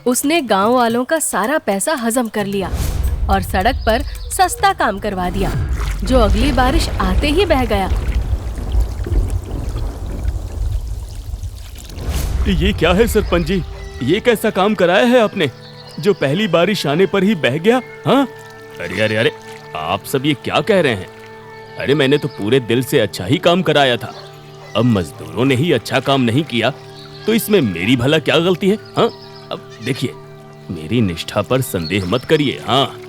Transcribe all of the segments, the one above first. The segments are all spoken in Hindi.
उसने गांव वालों का सारा पैसा हजम कर लिया और सड़क पर सस्ता काम करवा दिया, जो अगली बारिश आते ही बह गया। ये क्या है सरपंच जी, ये कैसा काम कराया है आपने जो पहली बारिश आने पर ही बह गया? हाँ, अरे अरे अरे, आप सब ये क्या कह रहे हैं? अरे मैंने तो पूरे दिल से अच्छा ही काम कराया था। अब मजदूरों ने ही अच्छा काम नहीं किया तो इसमें मेरी भला क्या गलती है? हाँ, अब देखिए, मेरी निष्ठा पर संदेह मत करिए। हाँ,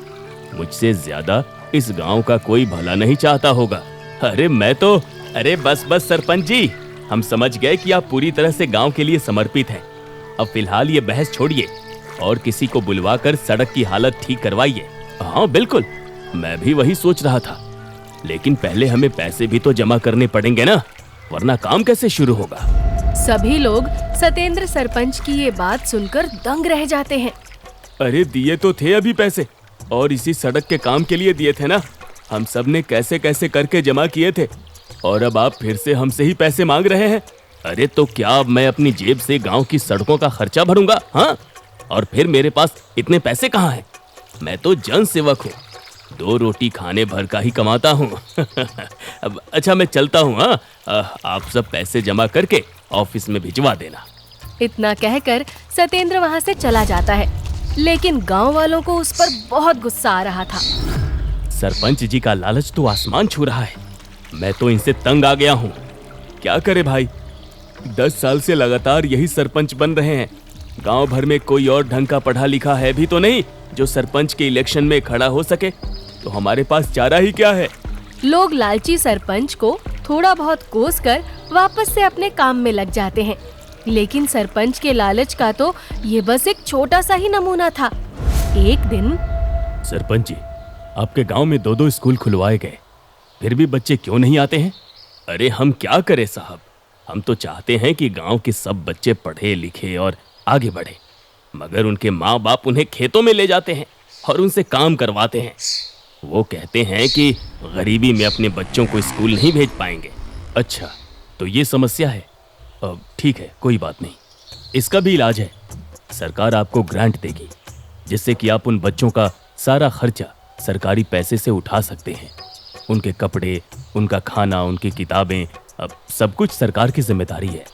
मुझसे ज्यादा इस गांव का कोई भला नहीं चाहता होगा। अरे बस बस सरपंच जी, हम समझ गए कि आप पूरी तरह से गांव के लिए समर्पित हैं। अब फिलहाल ये बहस छोड़िए और किसी को बुलवाकर सड़क की हालत ठीक करवाइए। हाँ बिल्कुल, मैं भी वही सोच रहा था, लेकिन पहले हमें पैसे भी तो जमा करने पड़ेंगे ना, वरना काम कैसे शुरू होगा? सभी लोग सतेंद्र सरपंच की ये बात सुनकर दंग रह जाते हैं। अरे दिए तो थे अभी पैसे, और इसी सड़क के काम के लिए दिए थे ना। हम सब ने कैसे कैसे करके जमा किए थे, और अब आप फिर से हमसे ही पैसे मांग रहे हैं। अरे तो क्या अब मैं अपनी जेब से गांव की सड़कों का खर्चा भरूंगा? हाँ, और फिर मेरे पास इतने पैसे कहाँ हैं? मैं तो जन सेवक हूँ, 2 रोटी खाने भर का ही कमाता हूँ। अब अच्छा मैं चलता हूँ। हाँ, आप सब पैसे जमा करके ऑफिस में भिजवा देना। इतना कहकर सतेंद्र वहाँ से चला जाता है, लेकिन गांव वालों को उस पर बहुत गुस्सा आ रहा था। सरपंच जी का लालच तो आसमान छू रहा है, मैं तो इनसे तंग आ गया हूँ। क्या करे भाई, 10 साल से लगातार यही सरपंच बन रहे हैं। गांव भर में कोई और ढंग का पढ़ा लिखा है भी तो नहीं जो सरपंच के इलेक्शन में खड़ा हो सके, तो हमारे पास चारा ही क्या है? लोग लालची सरपंच को थोड़ा बहुत कोस कर वापस से अपने काम में लग जाते हैं, लेकिन सरपंच के लालच का तो ये बस एक छोटा सा ही नमूना था। एक दिन सरपंच जी, आपके गांव में 2-2 स्कूल खुलवाए गए, फिर भी बच्चे क्यों नहीं आते हैं? अरे हम क्या करें साहब, हम तो चाहते हैं कि गांव के सब बच्चे पढ़े लिखे और आगे बढ़े, मगर उनके माँ बाप उन्हें खेतों में ले जाते हैं और उनसे काम करवाते हैं। वो कहते हैं कि गरीबी में अपने बच्चों को स्कूल नहीं भेज पाएंगे। अच्छा, तो ये समस्या है। अब ठीक है, कोई बात नहीं, इसका भी इलाज है। सरकार आपको ग्रांट देगी, जिससे कि आप उन बच्चों का सारा खर्चा सरकारी पैसे से उठा सकते हैं। उनके कपड़े, उनका खाना, उनकी किताबें, अब सब कुछ सरकार की जिम्मेदारी है।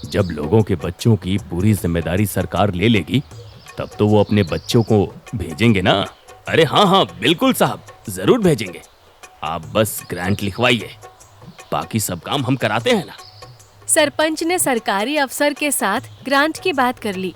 जब लोगों के बच्चों की पूरी जिम्मेदारी सरकार ले लेगी, तब तो वो अपने बच्चों को भेजेंगे ना। अरे हाँ हाँ बिल्कुल साहब, जरूर भेजेंगे। आप बस ग्रांट लिखवाइए, बाकी सब काम हम कराते हैं ना। सरपंच ने सरकारी अफसर के साथ ग्रांट की बात कर ली